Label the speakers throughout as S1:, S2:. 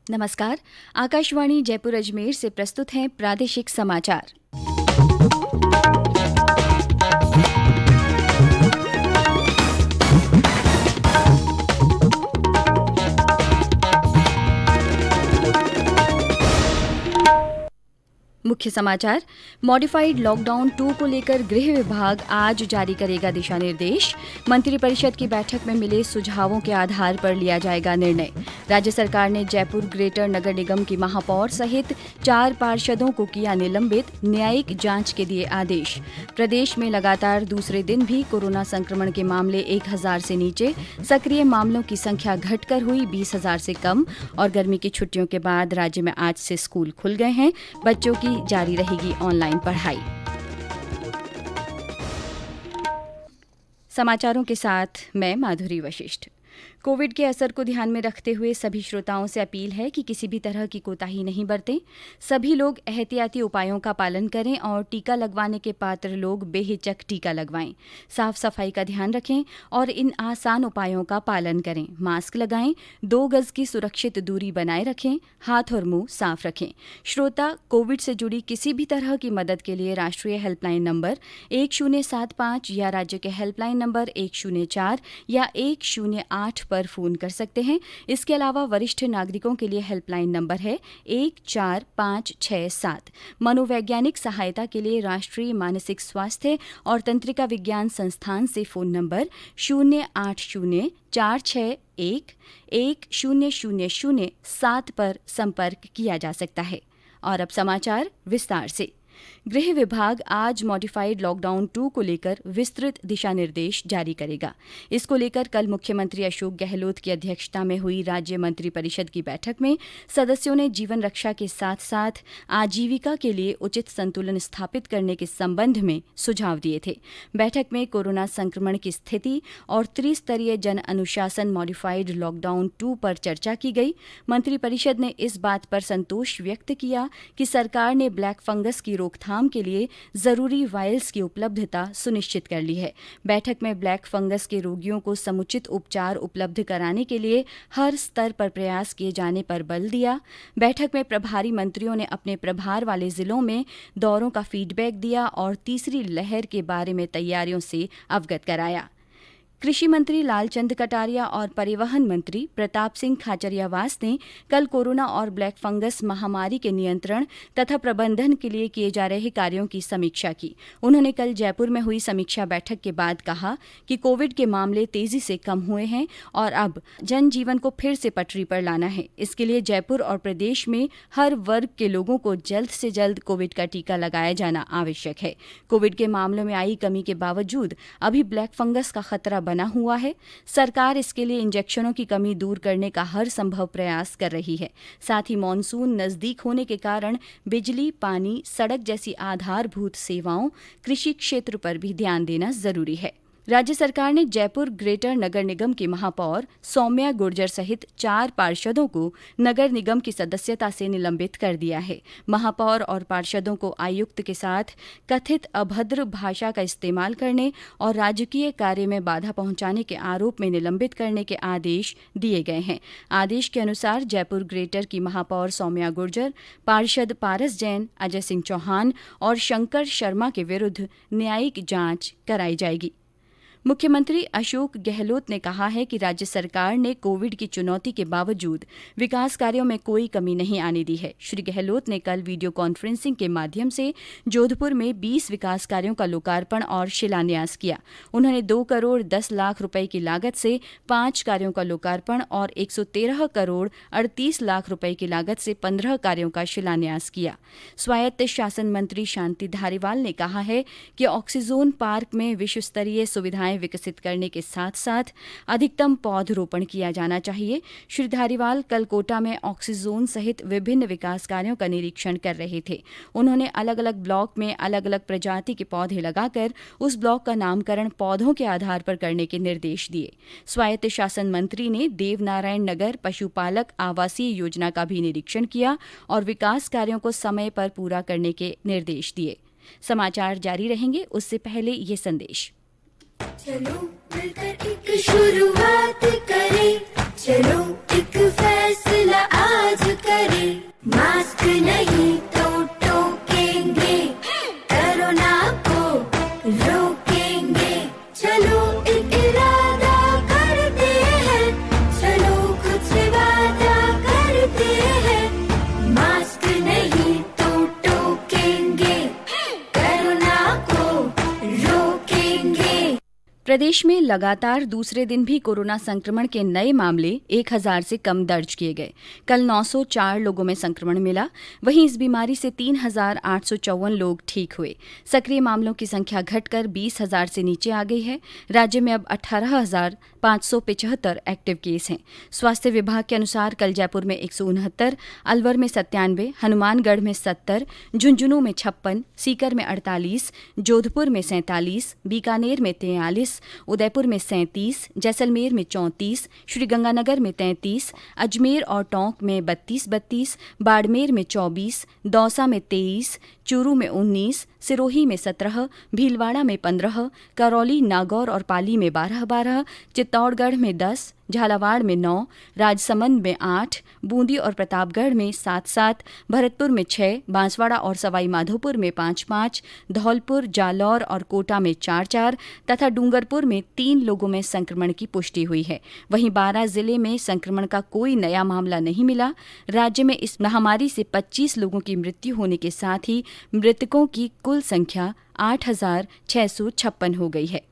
S1: नमस्कार। आकाशवाणी जयपुर अजमेर से प्रस्तुत हैं प्रादेशिक समाचार। मुख्य समाचार। मॉडिफाइड लॉकडाउन 2 को लेकर गृह विभाग आज जारी करेगा दिशा निर्देश। मंत्रिपरिषद की बैठक में मिले सुझावों के आधार पर लिया जाएगा निर्णय। राज्य सरकार ने जयपुर ग्रेटर नगर निगम की महापौर सहित 4 पार्षदों को किया निलंबित, न्यायिक जांच के दिए आदेश। प्रदेश में लगातार दूसरे दिन भी कोरोना संक्रमण के मामले 1000 से नीचे, सक्रिय मामलों की संख्या घटकर हुई 20,000 से कम। और गर्मी की छुट्टियों के बाद राज्य में आज से स्कूल खुल गए हैं। बच्चों की जारी रहेगी ऑनलाइन पढ़ाई। समाचारों के साथ मैं माधुरी वशिष्ठ। कोविड के असर को ध्यान में रखते हुए सभी श्रोताओं से अपील है कि किसी भी तरह की कोताही नहीं बरतें। सभी लोग एहतियाती उपायों का पालन करें और टीका लगवाने के पात्र लोग बेहिचक टीका लगवाएं। साफ सफाई का ध्यान रखें और इन आसान उपायों का पालन करें। मास्क लगाएं, 2 गज की सुरक्षित दूरी बनाए रखें, हाथ और मुंह साफ रखें। श्रोता कोविड से जुड़ी किसी भी तरह की मदद के लिए राष्ट्रीय हेल्पलाइन नंबर 1075 या राज्य के हेल्पलाइन नंबर 104 या 108 पर फोन कर सकते हैं। इसके अलावा वरिष्ठ नागरिकों के लिए हेल्पलाइन नंबर है 14567। मनोवैज्ञानिक सहायता के लिए राष्ट्रीय मानसिक स्वास्थ्य और तंत्रिका विज्ञान संस्थान से फोन नंबर 08046110007 पर संपर्क किया जा सकता है। और अब समाचार विस्तार से। गृह विभाग आज मॉडिफाइड लॉकडाउन 2 को लेकर विस्तृत दिशा निर्देश जारी करेगा। इसको लेकर कल मुख्यमंत्री अशोक गहलोत की अध्यक्षता में हुई राज्य मंत्रिपरिषद की बैठक में सदस्यों ने जीवन रक्षा के साथ साथ आजीविका के लिए उचित संतुलन स्थापित करने के संबंध में सुझाव दिए थे। बैठक में कोरोना संक्रमण की स्थिति और त्रिस्तरीय जन अनुशासन मॉडिफाइड लॉकडाउन 2 पर चर्चा की गई। मंत्रिपरिषद ने इस बात पर संतोष व्यक्त किया कि सरकार ने ब्लैक फंगस की रोकथाम के लिए जरूरी वायल्स की उपलब्धता सुनिश्चित कर ली है। बैठक में ब्लैक फंगस के रोगियों को समुचित उपचार उपलब्ध कराने के लिए हर स्तर पर प्रयास किए जाने पर बल दिया। बैठक में प्रभारी मंत्रियों ने अपने प्रभार वाले जिलों में दौरों का फीडबैक दिया और तीसरी लहर के बारे में तैयारियों से अवगत कराया। कृषि मंत्री लालचंद कटारिया और परिवहन मंत्री प्रताप सिंह खाचरियावास ने कल कोरोना और ब्लैक फंगस महामारी के नियंत्रण तथा प्रबंधन के लिए किए जा रहे कार्यों की समीक्षा की। उन्होंने कल जयपुर में हुई समीक्षा बैठक के बाद कहा कि कोविड के मामले तेजी से कम हुए हैं और अब जनजीवन को फिर से पटरी पर लाना है। इसके लिए जयपुर और प्रदेश में हर वर्ग के लोगों को जल्द से जल्द कोविड का टीका लगाया जाना आवश्यक है। कोविड के मामलों में आई कमी के बावजूद अभी ब्लैक फंगस का खतरा बना हुआ है। सरकार इसके लिए इंजेक्शनों की कमी दूर करने का हर संभव प्रयास कर रही है। साथ ही मॉनसून नजदीक होने के कारण बिजली, पानी, सड़क जैसी आधारभूत सेवाओं, कृषि क्षेत्र पर भी ध्यान देना जरूरी है। राज्य सरकार ने जयपुर ग्रेटर नगर निगम की महापौर सौम्या गुर्जर सहित 4 पार्षदों को नगर निगम की सदस्यता से निलंबित कर दिया है। महापौर और पार्षदों को आयुक्त के साथ कथित अभद्र भाषा का इस्तेमाल करने और राजकीय कार्य में बाधा पहुंचाने के आरोप में निलंबित करने के आदेश दिए गए हैं। आदेश के अनुसार जयपुर ग्रेटर की महापौर सौम्या गुर्जर, पार्षद पारस जैन, अजय सिंह चौहान और शंकर शर्मा के विरुद्ध न्यायिक जांच कराई जाएगी। मुख्यमंत्री अशोक गहलोत ने कहा है कि राज्य सरकार ने कोविड की चुनौती के बावजूद विकास कार्यों में कोई कमी नहीं आने दी है। श्री गहलोत ने कल वीडियो कॉन्फ्रेंसिंग के माध्यम से जोधपुर में 20 विकास कार्यों का लोकार्पण और शिलान्यास किया। उन्होंने 2 करोड़ 10 लाख रुपए की लागत से 5 कार्यों का लोकार्पण और 113 करोड़ 38 लाख रुपए की लागत से 15 कार्यों का शिलान्यास किया। स्वायत्त शासन मंत्री शांति धारीवाल ने कहा है कि ऑक्सीजोन पार्क में विश्व स्तरीय सुविधाएं विकसित करने के साथ साथ अधिकतम पौधरोपण किया जाना चाहिए। श्री धारीवाल कल कोटा में ऑक्सीजोन सहित विभिन्न विकास कार्यों का निरीक्षण कर रहे थे। उन्होंने अलग अलग ब्लॉक में अलग अलग प्रजाति के पौधे लगाकर उस ब्लॉक का नामकरण पौधों के आधार पर करने के निर्देश दिए। स्वायत्त शासन मंत्री ने देवनारायण नगर पशुपालक आवासीय योजना का भी निरीक्षण किया और विकास कार्यों को समय पर पूरा करने के निर्देश दिए। समाचार जारी रहेंगे, उससे पहले ये संदेश।
S2: चलो मिलकर एक शुरुआत करें, चलो एक फैसला आज
S1: प्रदेश में लगातार दूसरे दिन भी कोरोना संक्रमण के नए मामले 1000 से कम दर्ज किए गए। कल 904 लोगों में संक्रमण मिला। वहीं इस बीमारी से 3854 लोग ठीक हुए। सक्रिय मामलों की संख्या घटकर 20,000 से नीचे आ गई है। राज्य में अब 18,575 एक्टिव केस हैं। स्वास्थ्य विभाग के अनुसार कल जयपुर में 169, अलवर में 97, हनुमानगढ़ में 70, झुंझुनू में 56, सीकर में 48, जोधपुर में 47, बीकानेर में 43, उदयपुर में 37, जैसलमेर में 34, श्रीगंगानगर में 33, अजमेर और टोंक में 32, बाड़मेर में 24, दौसा में 23, चूरू में 19, सिरोही में 17, भीलवाड़ा में 15, करौली, नागौर और पाली में 12, चित्तौड़गढ़ में 10, झालावाड़ में 9, राजसमंद में 8, बूंदी और प्रतापगढ़ में 7, भरतपुर में 6, बांसवाड़ा और सवाई माधोपुर में 5, धौलपुर, जालौर और कोटा में 4 तथा डूंगरपुर में 3 लोगों में संक्रमण की पुष्टि हुई है। वहीं 12 जिले में संक्रमण का कोई नया मामला नहीं मिला। राज्य में इस महामारी से 25 लोगों की मृत्यु होने के साथ ही मृतकों की कुल संख्या 8,656 हो गई है।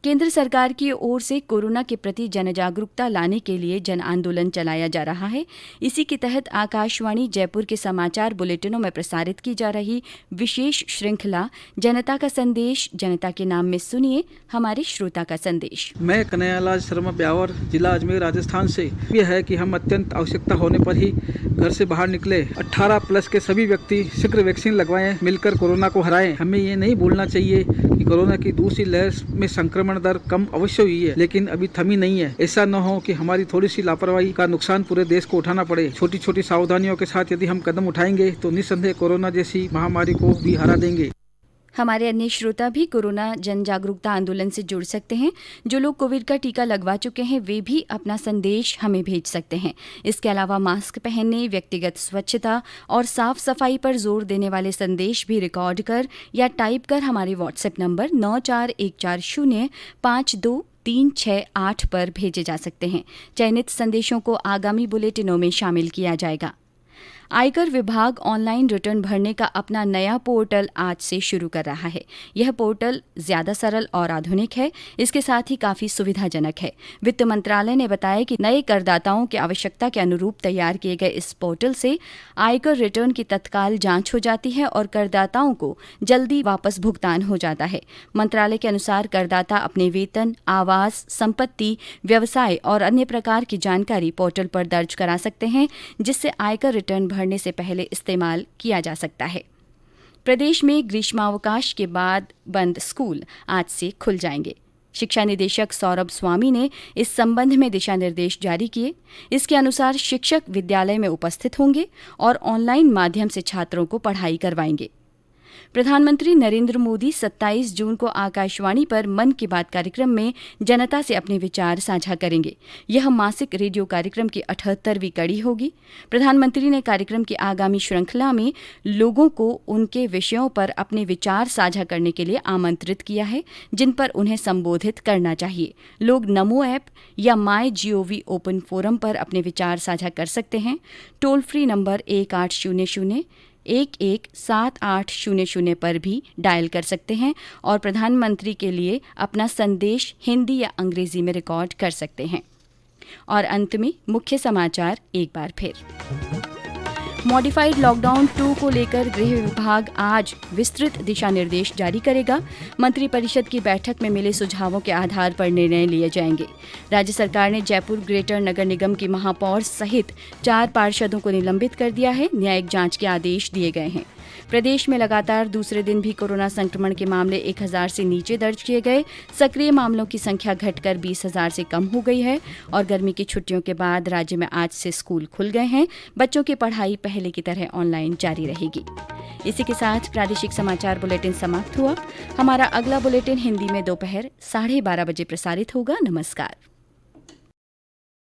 S1: केंद्र सरकार की ओर से कोरोना के प्रति जनजागरूकता लाने के लिए जन आंदोलन चलाया जा रहा है। इसी के तहत आकाशवाणी जयपुर के समाचार बुलेटिनों में प्रसारित की जा रही विशेष श्रृंखला जनता का संदेश, जनता के नाम में सुनिए हमारे श्रोता का संदेश।
S3: मैं कन्हैयालाल शर्मा ब्यावर, जिला अजमेर, राजस्थान से। यह है कि हम अत्यंत आवश्यकता होने पर ही घर से बाहर निकले। 18+ के सभी व्यक्ति शीघ्र वैक्सीन लगवाएं, मिलकर कोरोना को हराएं। हमें ये नहीं भूलना चाहिए कि कोरोना की दूसरी लहर में संक्रमण दर कम अवश्य हुई है, लेकिन अभी थमी नहीं है। ऐसा न हो कि हमारी थोड़ी सी लापरवाही का नुकसान पूरे देश को उठाना पड़े। छोटी छोटी सावधानियों के साथ यदि हम कदम उठाएंगे तो निस्संदेह कोरोना जैसी महामारी को भी हरा देंगे।
S1: हमारे अन्य श्रोता भी कोरोना जन जागरूकता आंदोलन से जुड़ सकते हैं। जो लोग कोविड का टीका लगवा चुके हैं वे भी अपना संदेश हमें भेज सकते हैं। इसके अलावा मास्क पहनने, व्यक्तिगत स्वच्छता और साफ सफाई पर जोर देने वाले संदेश भी रिकॉर्ड कर या टाइप कर हमारे व्हाट्सएप नंबर 9414052368 पर भेजे जा सकते हैं। चयनित संदेशों को आगामी बुलेटिनों में शामिल किया जाएगा। आयकर विभाग ऑनलाइन रिटर्न भरने का अपना नया पोर्टल आज से शुरू कर रहा है। यह पोर्टल ज्यादा सरल और आधुनिक है। इसके साथ ही काफी सुविधाजनक है। वित्त मंत्रालय ने बताया कि नए करदाताओं की आवश्यकता के अनुरूप तैयार किए गए इस पोर्टल से आयकर रिटर्न की तत्काल जांच हो जाती है और करदाताओं को जल्दी वापस भुगतान हो जाता है। मंत्रालय के अनुसार करदाता अपने वेतन, आवास, संपत्ति, व्यवसाय और अन्य प्रकार की जानकारी पोर्टल पर दर्ज करा सकते हैं, जिससे आयकर रिटर्न भरने से पहले इस्तेमाल किया जा सकता है। प्रदेश में ग्रीष्मावकाश के बाद बंद स्कूल आज से खुल जाएंगे। शिक्षा निदेशक सौरभ स्वामी ने इस संबंध में दिशा निर्देश जारी किए। इसके अनुसार शिक्षक विद्यालय में उपस्थित होंगे और ऑनलाइन माध्यम से छात्रों को पढ़ाई करवाएंगे। प्रधानमंत्री नरेंद्र मोदी 27 जून को आकाशवाणी पर मन की बात कार्यक्रम में जनता से अपने विचार साझा करेंगे। यह मासिक रेडियो कार्यक्रम की 78वीं कड़ी होगी। प्रधानमंत्री ने कार्यक्रम की आगामी श्रृंखला में लोगों को उनके विषयों पर अपने विचार साझा करने के लिए आमंत्रित किया है, जिन पर उन्हें संबोधित करना चाहिए। लोग नमो ऐप या MyGov ओपन फोरम पर अपने विचार साझा कर सकते हैं। टोल फ्री नंबर 1800-117800 पर भी डायल कर सकते हैं और प्रधानमंत्री के लिए अपना संदेश हिंदी या अंग्रेजी में रिकॉर्ड कर सकते हैं। और अंत में मुख्य समाचार एक बार फिर। मॉडिफाइड लॉकडाउन 2 को लेकर गृह विभाग आज विस्तृत दिशा निर्देश जारी करेगा। मंत्रिपरिषद की बैठक में मिले सुझावों के आधार पर निर्णय लिए जाएंगे। राज्य सरकार ने जयपुर ग्रेटर नगर निगम की महापौर सहित 4 पार्षदों को निलंबित कर दिया है। न्यायिक जांच के आदेश दिए गए हैं। प्रदेश में लगातार दूसरे दिन भी कोरोना संक्रमण के मामले 1000 से नीचे दर्ज किए गए। सक्रिय मामलों की संख्या घटकर 20,000 से कम हो गई है और गर्मी की छुट्टियों के बाद राज्य में आज से स्कूल खुल गए हैं। बच्चों की पढ़ाई पहले की तरह ऑनलाइन जारी रहेगी। इसी के साथ प्रादेशिक समाचार बुलेटिन समाप्त हुआ। हमारा अगला बुलेटिन हिंदी में दोपहर 12:30 बजे प्रसारित होगा। नमस्कार।